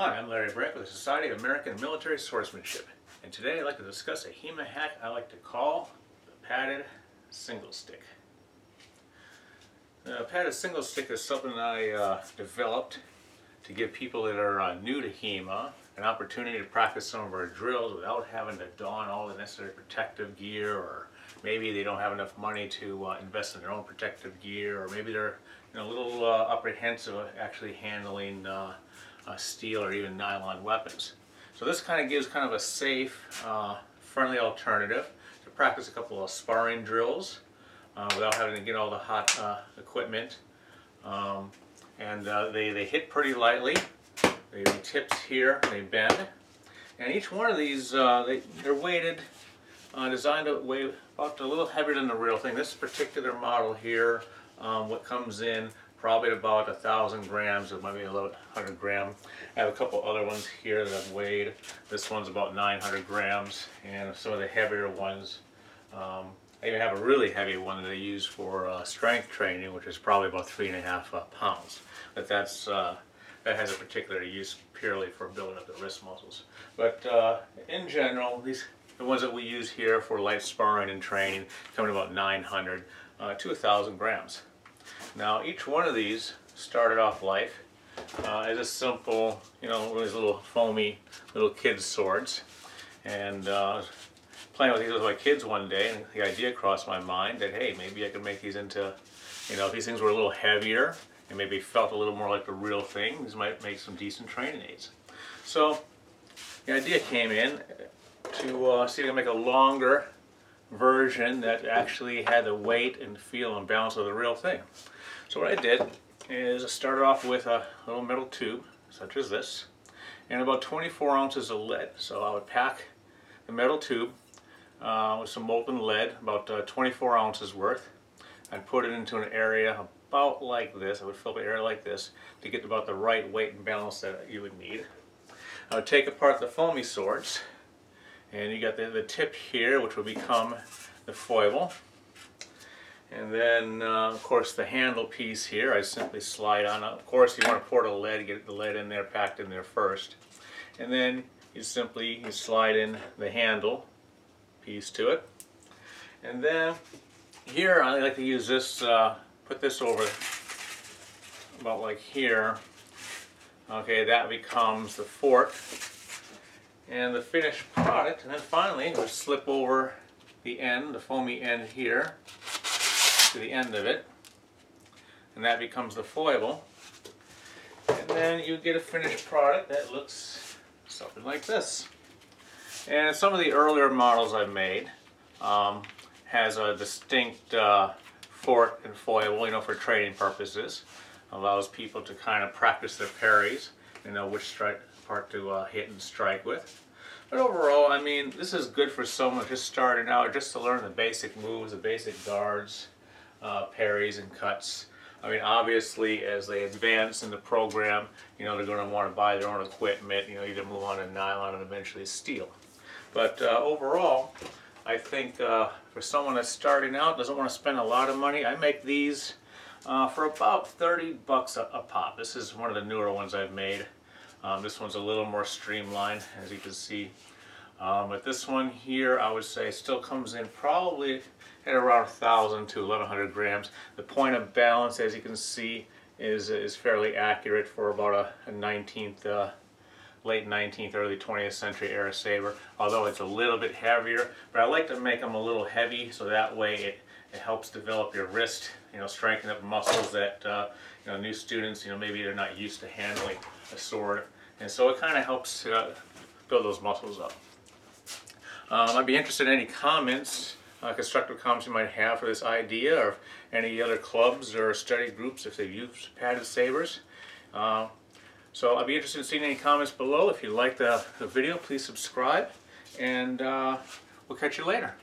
Hi, I'm Larry Brett with the Society of American Military Swordsmanship, and today I'd like to discuss a HEMA hack I like to call the padded single stick. The padded single stick is something I developed to give people that are new to HEMA an opportunity to practice some of our drills without having to don all the necessary protective gear, or maybe they don't have enough money to invest in their own protective gear, or maybe they're a little apprehensive of actually handling steel or even nylon weapons. So this kind of gives kind of a safe, friendly alternative to practice a couple of sparring drills without having to get all the hot equipment. They hit pretty lightly. The tips here, they bend. And each one of these, they're weighted, designed to weigh about a little heavier than the real thing. This particular model here, what comes in probably about 1,000 grams, or maybe 1,100 grams. I have a couple other ones here that I've weighed. This one's about 900 grams, and some of the heavier ones. I even have a really heavy one that I use for strength training, which is probably about 3.5 pounds. But that has a particular use purely for building up the wrist muscles. But in general, the ones that we use here for light sparring and training come in about 900 to 1,000 grams. Now each one of these started off life as a simple, these little foamy little kids swords. And I was playing with these with my kids one day, and the idea crossed my mind that, hey, maybe I could make these into, if these things were a little heavier and maybe felt a little more like the real thing, these might make some decent training aids. So the idea came in to see if I can make a longer version that actually had the weight and feel and balance of the real thing. So what I did is I started off with a little metal tube, such as this, and about 24 ounces of lead. So I would pack the metal tube with some molten lead, about 24 ounces worth. I'd put it into an area about like this. I would fill up an area like this to get about the right weight and balance that you would need. I would take apart the foamy swords, and you got the tip here, which will become the foible. And then, of course, the handle piece here, I simply slide on. Of course, you want to pour the lead, get the lead in there, packed in there first. And then you slide in the handle piece to it. And then here, I like to use this, put this over about like here. Okay, that becomes the fork and the finished product. And then finally, we'll slip over the end, the foamy end here, to the end of it, and that becomes the foible. And then you get a finished product that looks something like this. And some of the earlier models I've made has a distinct fork and foible, for training purposes. Allows people to kind of practice their parries and know which part to hit and strike with. But overall, I mean, this is good for someone just starting out, just to learn the basic moves, the basic guards, parries and cuts. I mean, obviously, as they advance in the program, they're going to want to buy their own equipment, either move on to nylon and eventually steel. But overall, I think for someone that's starting out, doesn't want to spend a lot of money, I make these for about 30 bucks a pop. This is one of the newer ones I've made. This one's a little more streamlined, as you can see. But this one here, I would say, still comes in probably at around 1,000 to 1,100 grams. The point of balance, as you can see, is fairly accurate for about a 19th, late 19th, early 20th century era saber, although it's a little bit heavier. But I like to make them a little heavy, so that way it helps develop your wrist, strengthen up muscles that new students, maybe they're not used to handling a sword, and so it kind of helps build those muscles up. I'd be interested in any comments, constructive comments you might have for this idea, or any other clubs or study groups if they've used padded sabers. So I'd be interested in seeing any comments below. If you like the video, please subscribe, and we'll catch you later.